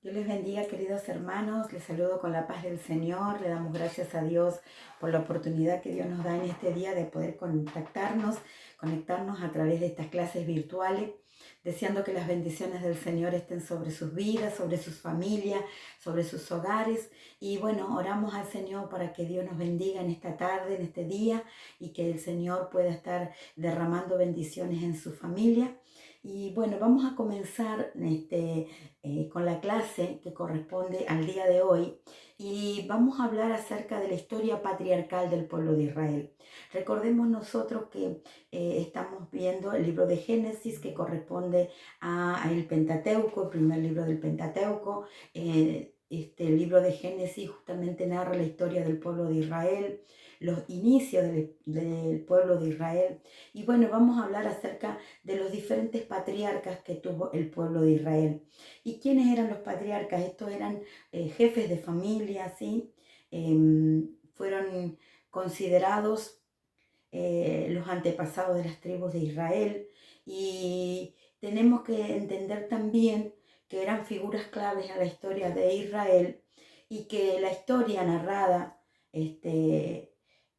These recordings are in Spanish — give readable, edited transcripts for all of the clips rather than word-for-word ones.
Dios les bendiga, queridos hermanos. Les saludo con la paz del Señor. Le damos gracias a Dios por la oportunidad que Dios nos da en este día de poder conectarnos a través de estas clases virtuales, deseando que las bendiciones del Señor estén sobre sus vidas, sobre sus familias, sobre sus hogares. Y bueno, oramos al Señor para que Dios nos bendiga en esta tarde, en este día, y que el Señor pueda estar derramando bendiciones en su familia. Y bueno, vamos a comenzar con la clase que corresponde al día de hoy y vamos a hablar acerca de la historia patriarcal del pueblo de Israel. Recordemos nosotros que estamos viendo el libro de Génesis que corresponde a el Pentateuco, el primer libro del Pentateuco. El libro de Génesis justamente narra la historia del pueblo de Israel, los inicios del pueblo de Israel. Y bueno, vamos a hablar acerca de los diferentes patriarcas que tuvo el pueblo de Israel. ¿Y quiénes eran los patriarcas? Estos eran jefes de familia, ¿sí? Fueron considerados los antepasados de las tribus de Israel, y tenemos que entender también que eran figuras claves en la historia de Israel, y que la historia narrada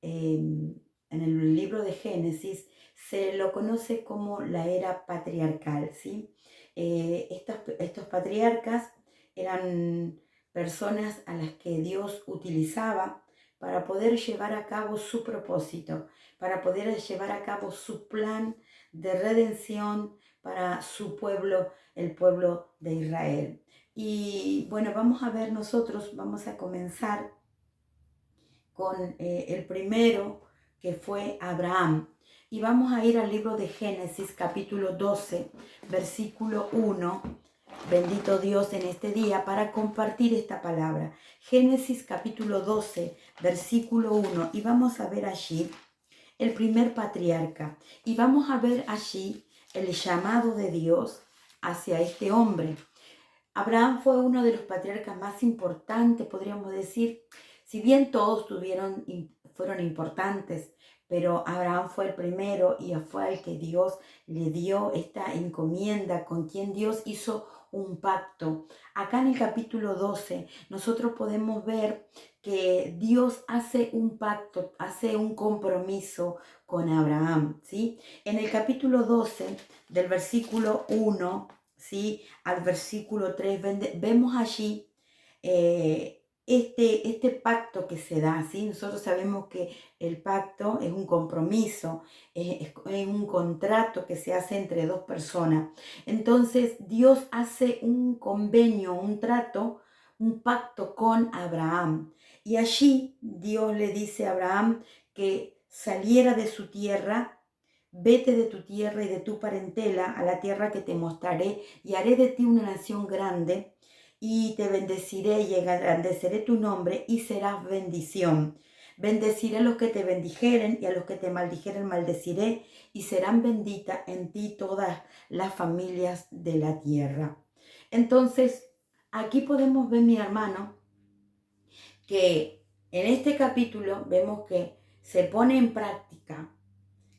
en el libro de Génesis se lo conoce como la era patriarcal, ¿sí? Estos patriarcas eran personas a las que Dios utilizaba para poder llevar a cabo su propósito, para poder llevar a cabo su plan de redención para su pueblo, el pueblo de Israel. Y bueno, vamos a comenzar con el primero, que fue Abraham. Y vamos a ir al libro de Génesis, capítulo 12, versículo 1. Bendito Dios en este día para compartir esta palabra. Génesis capítulo 12, versículo 1. Y vamos a ver allí el primer patriarca. Y vamos a ver allí el llamado de Dios hacia este hombre. Abraham fue uno de los patriarcas más importantes, podríamos decir. Si bien todos fueron importantes, pero Abraham fue el primero y fue al que Dios le dio esta encomienda, con quien Dios hizo un pacto. Acá en el capítulo 12 nosotros podemos ver que Dios hace un pacto, hace un compromiso con Abraham, ¿sí? En el capítulo 12 del versículo 1, ¿sí?, al versículo 3, vemos allí este pacto que se da, ¿sí? Nosotros sabemos que el pacto es un compromiso, es un contrato que se hace entre dos personas. Entonces Dios hace un convenio, un trato, un pacto con Abraham. Y allí Dios le dice a Abraham que saliera de su tierra. Vete de tu tierra y de tu parentela a la tierra que te mostraré, y haré de ti una nación grande, y te bendeciré y engrandeceré tu nombre, y serás bendición. Bendeciré a los que te bendijeren, y a los que te maldijeren maldeciré, y serán benditas en ti todas las familias de la tierra. Entonces, aquí podemos ver, mi hermano, que en este capítulo vemos que se pone en práctica,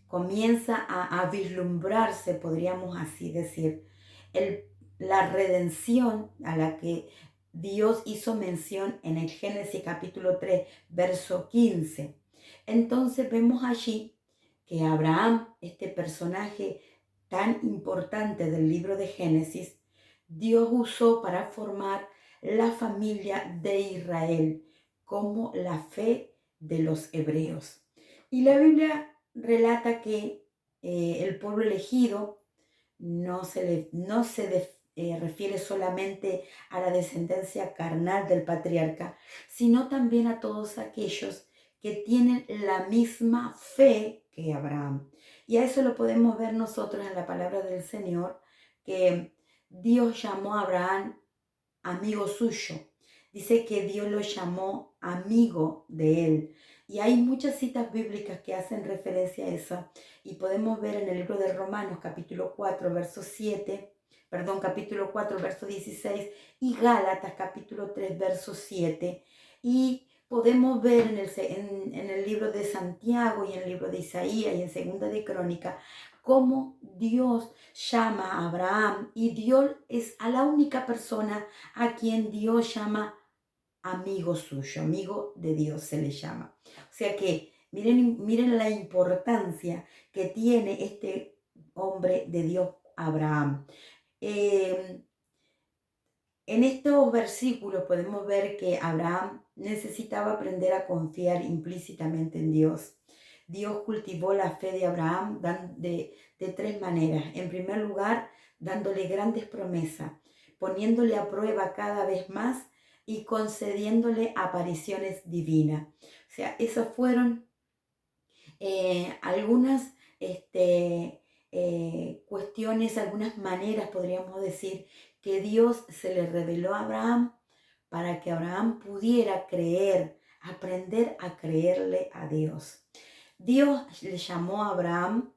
comienza a vislumbrarse, podríamos así decir, la redención a la que Dios hizo mención en el Génesis capítulo 3, verso 15. Entonces vemos allí que Abraham, este personaje tan importante del libro de Génesis, Dios usó para formar la familia de Israel como la fe de los hebreos. Y la Biblia relata que el pueblo elegido no se refiere solamente a la descendencia carnal del patriarca, sino también a todos aquellos que tienen la misma fe que Abraham. Y a eso lo podemos ver nosotros en la palabra del Señor, que Dios llamó a Abraham amigo suyo. Dice que Dios lo llamó amigo de él. Y hay muchas citas bíblicas que hacen referencia a eso. Y podemos ver en el libro de Romanos, capítulo 4, verso 16, y Gálatas, capítulo 3, verso 7. Y podemos ver en el libro de Santiago y en el libro de Isaías y en Segunda de Crónica cómo Dios llama a Abraham, y Dios es a la única persona a quien Dios llama amigo suyo, amigo de Dios se le llama. O sea que miren la importancia que tiene este hombre de Dios, Abraham. Eh, en estos versículos podemos ver que Abraham necesitaba aprender a confiar implícitamente en Dios. Dios cultivó la fe de Abraham de tres maneras. En primer lugar, dándole grandes promesas, poniéndole a prueba cada vez más y concediéndole apariciones divinas. O sea, esas fueron algunas cuestiones, algunas maneras, podríamos decir, que Dios se le reveló a Abraham para que Abraham pudiera creer, aprender a creerle a Dios. Dios le llamó a Abraham,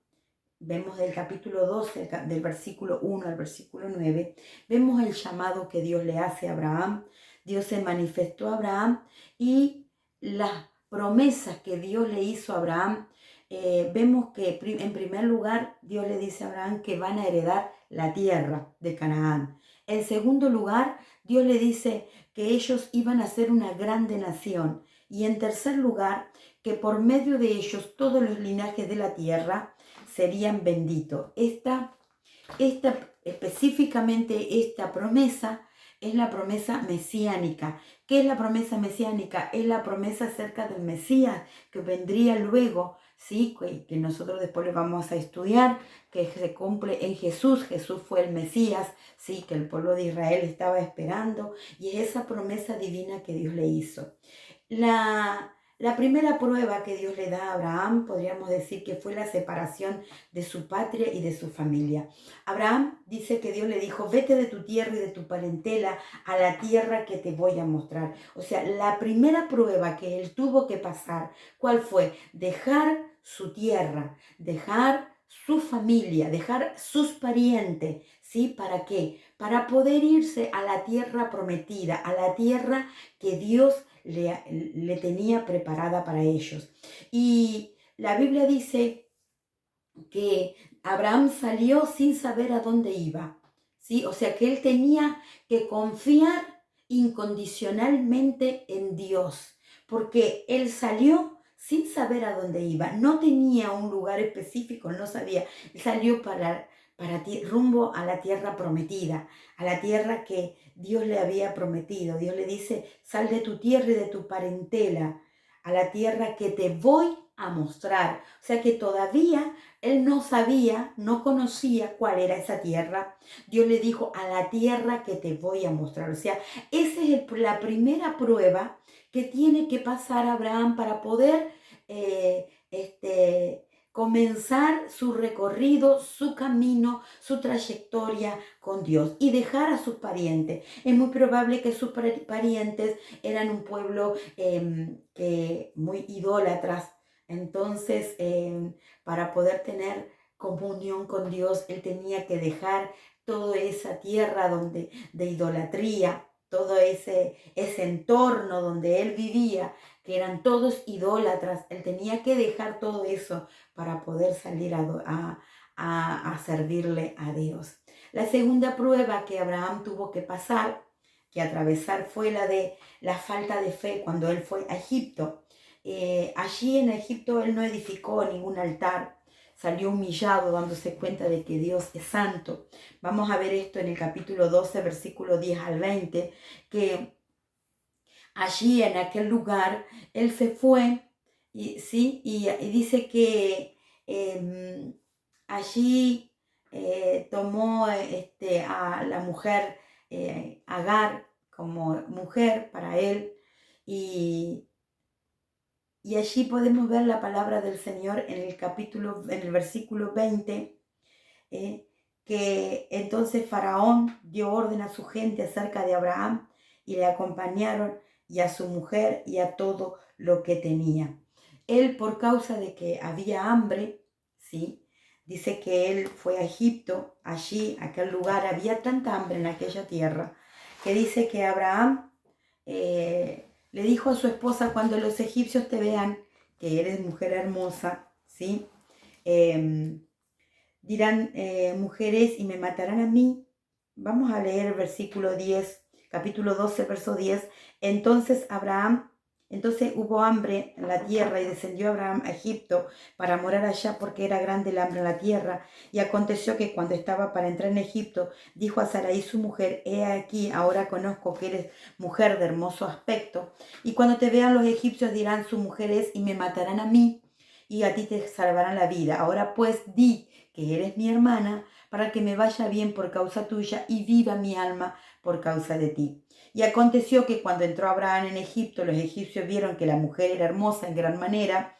vemos del capítulo 12, del versículo 1 al versículo 9, vemos el llamado que Dios le hace a Abraham. Dios se manifestó a Abraham y las promesas que Dios le hizo a Abraham, vemos que en primer lugar Dios le dice a Abraham que van a heredar la tierra de Canaán. En segundo lugar, Dios le dice que ellos iban a ser una grande nación. Y en tercer lugar, que por medio de ellos todos los linajes de la tierra serían benditos. Específicamente esta promesa es la promesa mesiánica. ¿Qué es la promesa mesiánica? Es la promesa acerca del Mesías que vendría luego, ¿sí? Que nosotros después lo vamos a estudiar, que se cumple en Jesús. Jesús fue el Mesías, ¿sí? Que el pueblo de Israel estaba esperando, y es esa promesa divina que Dios le hizo. La primera prueba que Dios le da a Abraham, podríamos decir que fue la separación de su patria y de su familia. Abraham dice que Dios le dijo, vete de tu tierra y de tu parentela a la tierra que te voy a mostrar. O sea, la primera prueba que él tuvo que pasar, ¿cuál fue? Dejar su tierra, dejar su familia, dejar sus parientes, ¿sí? ¿Para qué? Para poder irse a la tierra prometida, a la tierra que Dios le tenía preparada para ellos. Y la Biblia dice que Abraham salió sin saber a dónde iba, ¿sí? O sea que él tenía que confiar incondicionalmente en Dios, porque él salió sin saber a dónde iba, no tenía un lugar específico, no sabía, él salió rumbo a la tierra prometida, a la tierra que Dios le había prometido. Dios le dice, sal de tu tierra y de tu parentela, a la tierra que te voy a mostrar. O sea que todavía él no sabía, no conocía cuál era esa tierra. Dios le dijo, a la tierra que te voy a mostrar. O sea, esa es la primera prueba que tiene que pasar Abraham para poder comenzar su recorrido, su camino, su trayectoria con Dios y dejar a sus parientes. Es muy probable que sus parientes eran un pueblo muy idólatras. Entonces, para poder tener comunión con Dios, él tenía que dejar toda esa tierra de idolatría, todo ese entorno donde él vivía, que eran todos idólatras. Él tenía que dejar todo eso para poder salir a servirle a Dios. La segunda prueba que Abraham tuvo que pasar, que atravesar, fue la de la falta de fe cuando él fue a Egipto. Allí en Egipto él no edificó ningún altar, salió humillado dándose cuenta de que Dios es santo. Vamos a ver esto en el capítulo 12, versículo 10 al 20, que allí en aquel lugar él se fue ¿sí? y dice que allí tomó a la mujer Agar como mujer para él, y allí podemos ver la palabra del Señor en el versículo 20, que entonces Faraón dio orden a su gente acerca de Abraham y le acompañaron, y a su mujer y a todo lo que tenía. Él, por causa de que había hambre, ¿sí? Dice que él fue a Egipto, allí, aquel lugar, había tanta hambre en aquella tierra, que dice que Abraham le dijo a su esposa, cuando los egipcios te vean que eres mujer hermosa, ¿sí? dirán mujeres y me matarán a mí. Vamos a leer el versículo 10, capítulo 12, verso 10. Entonces hubo hambre en la tierra y descendió Abraham a Egipto para morar allá porque era grande el hambre en la tierra. Y aconteció que cuando estaba para entrar en Egipto, dijo a Sarai su mujer: he aquí, ahora conozco que eres mujer de hermoso aspecto. Y cuando te vean los egipcios dirán: su mujer es, y me matarán a mí, y a ti te salvarán la vida. Ahora pues di que eres mi hermana, para que me vaya bien por causa tuya y viva mi alma por causa de ti. Y aconteció que cuando entró Abraham en Egipto, los egipcios vieron que la mujer era hermosa en gran manera.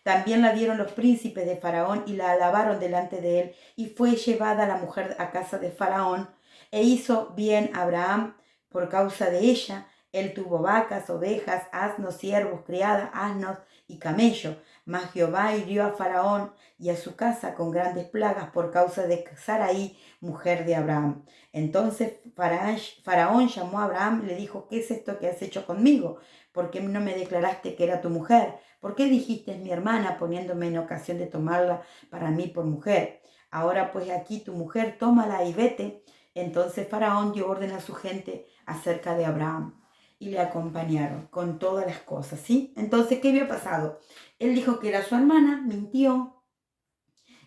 También la vieron los príncipes de Faraón y la alabaron delante de él. Y fue llevada la mujer a casa de Faraón. E hizo bien Abraham por causa de ella. Él tuvo vacas, ovejas, asnos, siervos, criadas, asnos y camellos. Mas Jehová hirió a Faraón y a su casa con grandes plagas por causa de Sarai, mujer de Abraham. Entonces Faraón llamó a Abraham y le dijo: ¿qué es esto que has hecho conmigo? ¿Por qué no me declaraste que era tu mujer? ¿Por qué dijiste: es mi hermana, poniéndome en ocasión de tomarla para mí por mujer? Ahora pues aquí tu mujer, tómala y vete. Entonces Faraón dio orden a su gente acerca de Abraham y le acompañaron con todas las cosas, ¿sí? Entonces, ¿qué había pasado? Él dijo que era su hermana, mintió,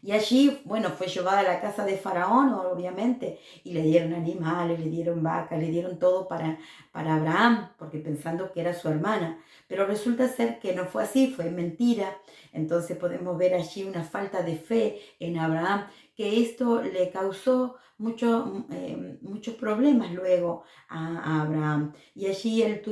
y allí, bueno, fue llevada a la casa de Faraón, obviamente, y le dieron animales, le dieron vacas, le dieron todo para Abraham, porque pensando que era su hermana. Pero resulta ser que no fue así, fue mentira. Entonces podemos ver allí una falta de fe en Abraham, que esto le causó muchos problemas luego a Abraham. Y allí él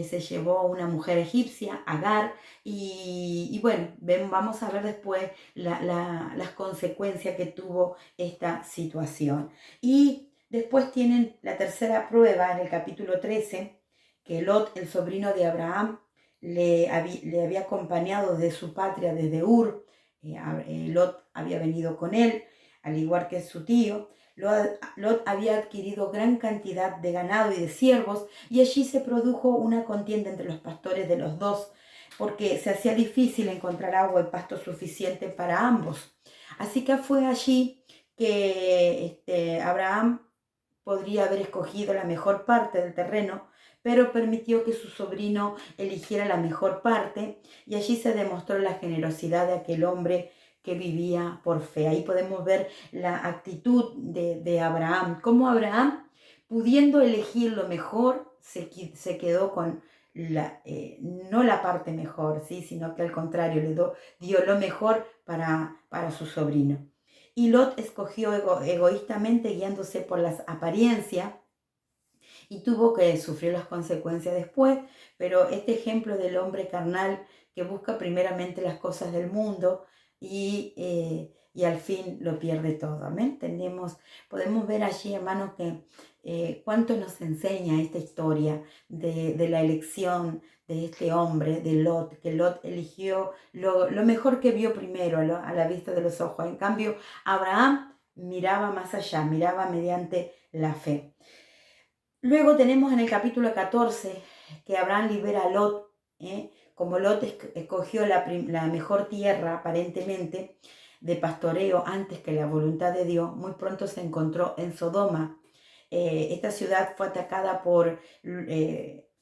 se llevó una mujer egipcia, Agar, y bueno, vamos a ver después las consecuencias que tuvo esta situación. Y después tienen la tercera prueba en el capítulo 13, que Lot, el sobrino de Abraham, le había acompañado de su patria desde Ur. Lot había venido con él, al igual que su tío. Lot había adquirido gran cantidad de ganado y de siervos, y allí se produjo una contienda entre los pastores de los dos, porque se hacía difícil encontrar agua y pasto suficiente para ambos. Así que fue allí que Abraham podría haber escogido la mejor parte del terreno, pero permitió que su sobrino eligiera la mejor parte, y allí se demostró la generosidad de aquel hombre que vivía por fe. Ahí podemos ver la actitud de Abraham, cómo Abraham, pudiendo elegir lo mejor, se quedó con no la parte mejor, ¿sí? Sino que al contrario, dio lo mejor para su sobrino. Y Lot escogió egoístamente, guiándose por las apariencias, y tuvo que sufrir las consecuencias después. Pero este ejemplo del hombre carnal que busca primeramente las cosas del mundo y al fin lo pierde todo. Amén. Podemos ver allí, hermanos, que cuánto nos enseña esta historia de la elección de este hombre, de Lot, que Lot eligió lo mejor que vio primero a la vista de los ojos. En cambio, Abraham miraba más allá, miraba mediante la fe. Luego tenemos en el capítulo 14 que Abraham libera a Lot. Como Lot escogió la mejor tierra aparentemente de pastoreo antes que la voluntad de Dios, muy pronto se encontró en Sodoma. Esta ciudad fue atacada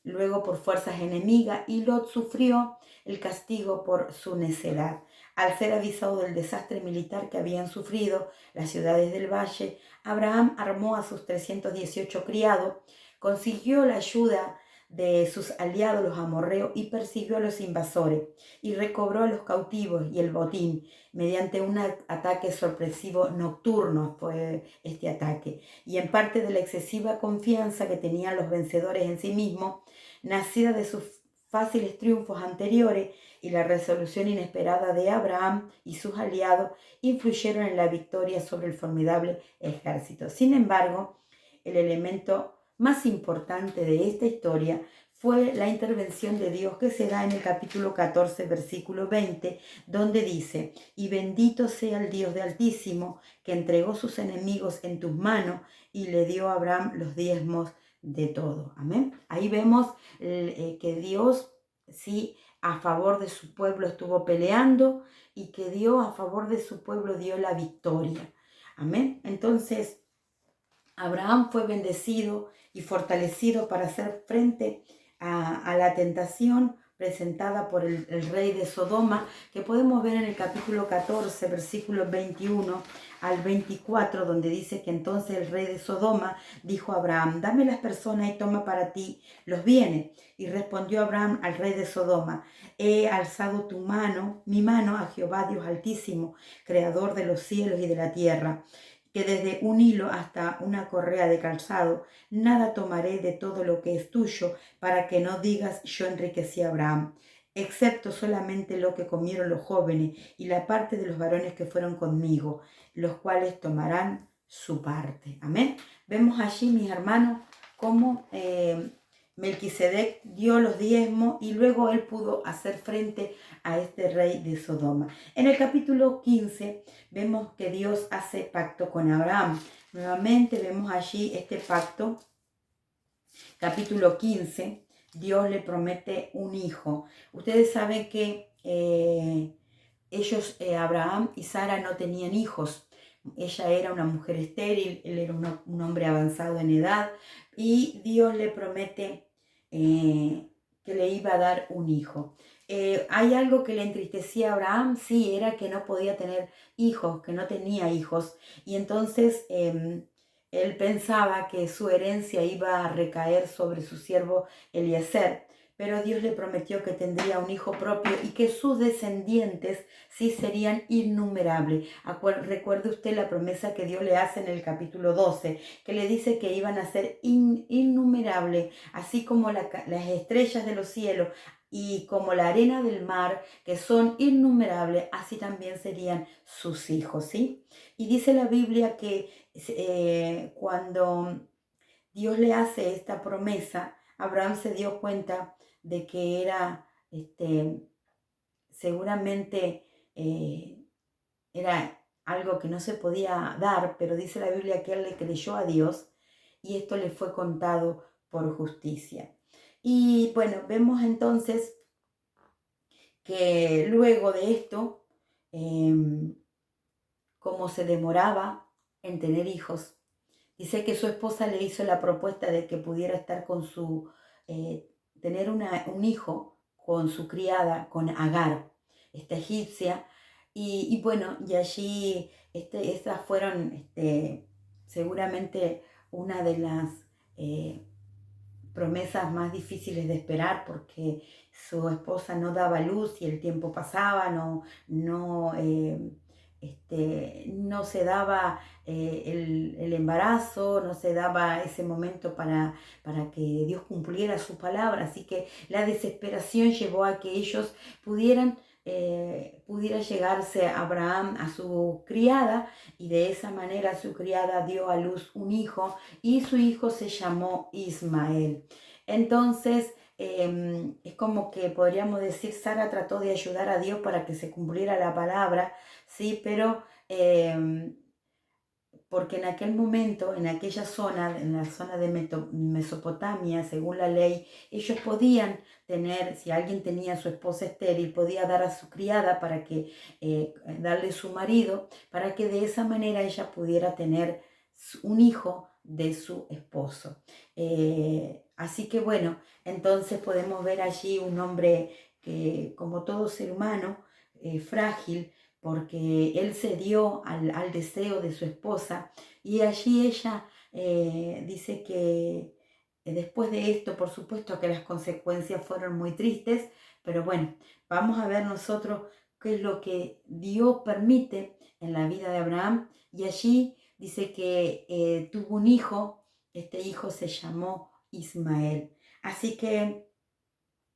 luego por fuerzas enemigas, y Lot sufrió el castigo por su necedad. Al ser avisado del desastre militar que habían sufrido las ciudades del valle, Abraham armó a sus 318 criados, consiguió la ayuda de sus aliados los amorreos y persiguió a los invasores, y recobró a los cautivos y el botín mediante un ataque sorpresivo nocturno. Fue este ataque, y en parte de la excesiva confianza que tenían los vencedores en sí mismos, nacida de sus fáciles triunfos anteriores, y la resolución inesperada de Abraham y sus aliados influyeron en la victoria sobre el formidable ejército. Sin embargo, el elemento más importante de esta historia fue la intervención de Dios, que se da en el capítulo 14, versículo 20, donde dice: y bendito sea el Dios de Altísimo, que entregó sus enemigos en tus manos y le dio a Abraham los diezmos de todo. Amén. Ahí vemos que Dios ¿sí? A favor de su pueblo estuvo peleando y que Dios a favor de su pueblo dio la victoria. Amén. Entonces, Abraham fue bendecido y fortalecido para hacer frente a la tentación presentada por el rey de Sodoma, que podemos ver en el capítulo 14, versículos 21 al 24, donde dice que entonces el rey de Sodoma dijo a Abraham: dame las personas y toma para ti los bienes. Y respondió Abraham al rey de Sodoma: he alzado mi mano a Jehová Dios Altísimo, creador de los cielos y de la tierra, que desde un hilo hasta una correa de calzado, nada tomaré de todo lo que es tuyo, para que no digas: yo enriquecí a Abraham, excepto solamente lo que comieron los jóvenes y la parte de los varones que fueron conmigo, los cuales tomarán su parte. Amén. Vemos allí, mis hermanos, cómo Melquisedec dio los diezmos y luego él pudo hacer frente a este rey de Sodoma. En el capítulo 15 vemos que Dios hace pacto con Abraham. Nuevamente vemos allí este pacto. Capítulo 15, Dios le promete un hijo. Ustedes saben que Abraham y Sara, no tenían hijos. Ella era una mujer estéril, él era un hombre avanzado en edad, y Dios le promete que le iba a dar un hijo. ¿Hay algo que le entristecía a Abraham? Sí, era que no podía tener hijos, que no tenía hijos. Y entonces él pensaba que su herencia iba a recaer sobre su siervo Eliezer, pero Dios le prometió que tendría un hijo propio y que sus descendientes sí serían innumerables. Recuerde usted la promesa que Dios le hace en el capítulo 12, que le dice que iban a ser innumerables, así como las estrellas de los cielos y como la arena del mar, que son innumerables, así también serían sus hijos, ¿sí? Y dice la Biblia que cuando Dios le hace esta promesa, Abraham se dio cuenta de que era seguramente era algo que no se podía dar, pero dice la Biblia que él le creyó a Dios y esto le fue contado por justicia. Y bueno, vemos entonces que luego de esto, como se demoraba en tener hijos, dice que su esposa le hizo la propuesta de que pudiera estar con tener un hijo con su criada, con Agar, esta egipcia. Y bueno, y allí estas fueron seguramente una de las promesas más difíciles de esperar, porque su esposa no daba luz y el tiempo pasaba, no se daba el embarazo, no se daba ese momento para que Dios cumpliera su palabra. Así que la desesperación llevó a que ellos pudiera llegarse a Abraham a su criada, y de esa manera su criada dio a luz un hijo y su hijo se llamó Ismael. Entonces es como que podríamos decir, Sara trató de ayudar a Dios para que se cumpliera la palabra, ¿sí? Pero porque en aquel momento, en aquella zona, en la zona de Mesopotamia, según la ley, ellos podían tener, si alguien tenía a su esposa estéril, podía dar a su criada para que, darle su marido, para que de esa manera ella pudiera tener un hijo de su esposo. Así que bueno, entonces podemos ver allí un hombre que, como todo ser humano, frágil, porque él cedió al deseo de su esposa, y allí ella dice que después de esto, por supuesto que las consecuencias fueron muy tristes, pero bueno, vamos a ver nosotros qué es lo que Dios permite en la vida de Abraham. Y allí dice que tuvo un hijo, este hijo se llamó Ismael. Así que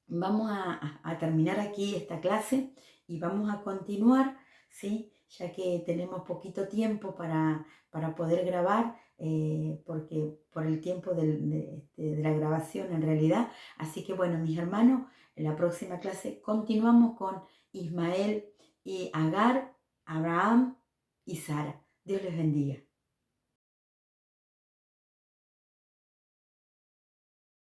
vamos a terminar aquí esta clase y vamos a continuar, ¿sí? Ya que tenemos poquito tiempo para poder grabar, porque por el tiempo de la grabación en realidad. Así que bueno, mis hermanos, en la próxima clase continuamos con Ismael y Agar, Abraham y Sara. Dios les bendiga.